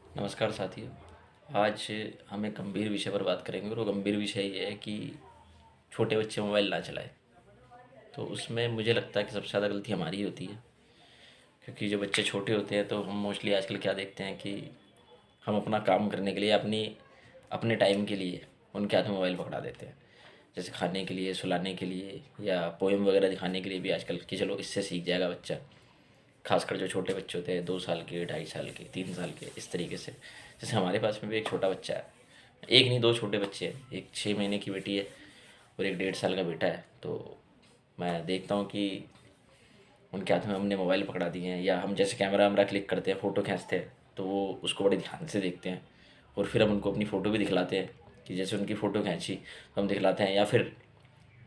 नमस्कार साथियों। आज हम एक गंभीर विषय पर बात करेंगे और वो गंभीर विषय ये है कि छोटे बच्चे मोबाइल ना चलाएं। तो उसमें मुझे लगता है कि सबसे ज़्यादा गलती हमारी होती है, क्योंकि जो बच्चे छोटे होते हैं तो हम मोस्टली आजकल क्या देखते हैं कि हम अपना काम करने के लिए अपने टाइम के लिए उनके हाथ में मोबाइल पकड़ा देते हैं। जैसे खाने के लिए, सुलाने के लिए या पोएम वगैरह दिखाने के लिए भी आजकल कि चलो इससे सीख जाएगा बच्चा। खासकर जो छोटे बच्चे होते हैं 2 साल के, 2.5 साल के, 3 साल के, इस तरीके से। जैसे हमारे पास में भी एक छोटा बच्चा है, एक नहीं दो छोटे बच्चे हैं। एक 6 महीने की बेटी है और एक 1.5 साल का बेटा है। तो मैं देखता हूँ कि उनके हाथ में हमने मोबाइल पकड़ा दिए हैं, या हम जैसे कैमरा वैमरा क्लिक करते हैं, फ़ोटो खींचते हैं, तो वो उसको बड़े ध्यान से देखते हैं। और फिर हम उनको अपनी फ़ोटो भी दिखलाते हैं कि जैसे उनकी फ़ोटो खींची तो हम दिखलाते हैं। या फिर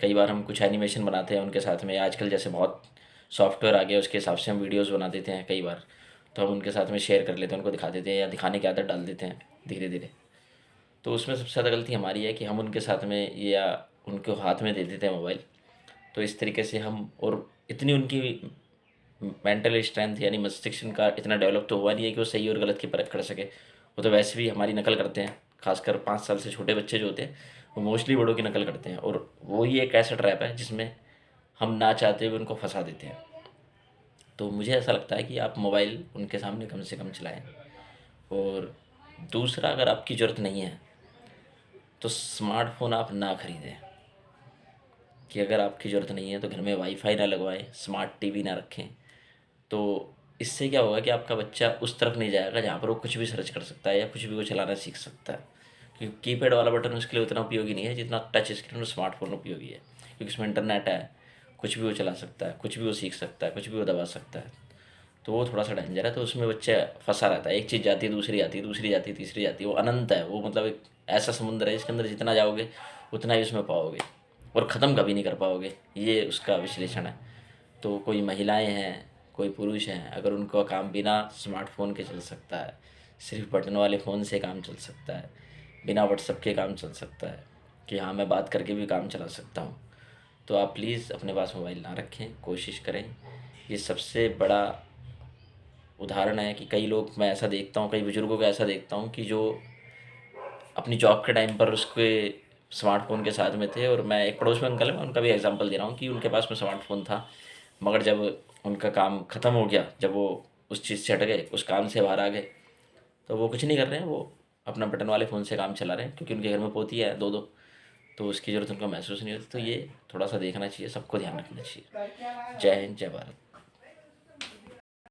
कई बार हम कुछ एनिमेशन बनाते हैं उनके साथ में, आजकल जैसे बहुत सॉफ्टवेयर आ गया उसके हिसाब से हम वीडियोस बना देते हैं कई बार। तो हम उनके साथ में शेयर कर लेते हैं, उनको दिखा देते हैं या दिखाने की आदत डाल देते हैं धीरे धीरे। तो उसमें सबसे ज़्यादा गलती हमारी है कि हम उनके साथ में या उनके हाथ में दे देते हैं मोबाइल। तो इस तरीके से हम, और इतनी उनकी मेंटल स्ट्रेंथ यानी मस्तिष्क का इतना डेवलप तो हुआ नहीं है कि वो सही और गलत की परख कर सके। वो तो वैसे भी हमारी नकल करते हैं। खासकर 5 साल से छोटे बच्चे जो होते हैं वो मोस्टली बड़ों की नकल करते हैं, और वो ही एक ऐसा ट्रैप है जिसमें हम ना चाहते हुए उनको फंसा देते हैं। तो मुझे ऐसा लगता है कि आप मोबाइल उनके सामने कम से कम चलाएं। और दूसरा, अगर आपकी ज़रूरत नहीं है तो स्मार्टफ़ोन आप ना खरीदें। कि अगर आपकी ज़रूरत नहीं है तो घर में वाईफाई ना लगवाएं, स्मार्ट टीवी ना रखें। तो इससे क्या होगा कि आपका बच्चा उस तरफ नहीं जाएगा जहाँ पर वो कुछ भी सर्च कर सकता है या कुछ भी वो चलाना सीख सकता है। क्योंकि कीपैड वाला बटन उसके लिए उतना उपयोगी नहीं है जितना टच स्क्रीन और स्मार्टफोन उपयोगी है, क्योंकि उसमें इंटरनेट है, कुछ भी वो चला सकता है, कुछ भी वो सीख सकता है, कुछ भी वो दबा सकता है। तो वो थोड़ा सा डेंजर है। तो उसमें बच्चा फंसा रहता है, एक चीज़ जाती है, दूसरी आती है, दूसरी जाती है, तीसरी जाती है। वो अनंत है, वो मतलब एक ऐसा समुंदर है जिसके अंदर जितना जाओगे उतना ही उसमें पाओगे और ख़त्म कभी नहीं कर पाओगे। ये उसका विश्लेषण है। तो कोई महिलाएं हैं, कोई पुरुष हैं, अगर उनका काम बिना स्मार्टफोन के चल सकता है, सिर्फ बटन वाले फ़ोन से काम चल सकता है, बिना व्हाट्सअप के काम चल सकता है, कि हाँ मैं बात करके भी काम चला सकता हूँ, तो आप प्लीज़ अपने पास मोबाइल ना रखें, कोशिश करें। ये सबसे बड़ा उदाहरण है कि कई लोग, मैं ऐसा देखता हूँ, कई बुज़ुर्गों को ऐसा देखता हूँ कि जो अपनी जॉब के टाइम पर उसके स्मार्टफ़ोन के साथ में थे। और मैं एक पड़ोस में अंकल है, मैं उनका भी एग्जांपल दे रहा हूँ कि उनके पास में स्मार्टफ़ोन था, मगर जब उनका काम ख़त्म हो गया, जब वो उस चीज़ से हट गए, उस काम से बाहर आ गए, तो वो कुछ नहीं कर रहे हैं, वो अपना बटन वाले फ़ोन से काम चला रहे हैं, क्योंकि उनके घर में पोती है दो दो। तो उसकी ज़रूरत उनको महसूस नहीं होती। तो ये थोड़ा सा देखना चाहिए, सबको ध्यान रखना चाहिए। जय हिंद, जय भारत।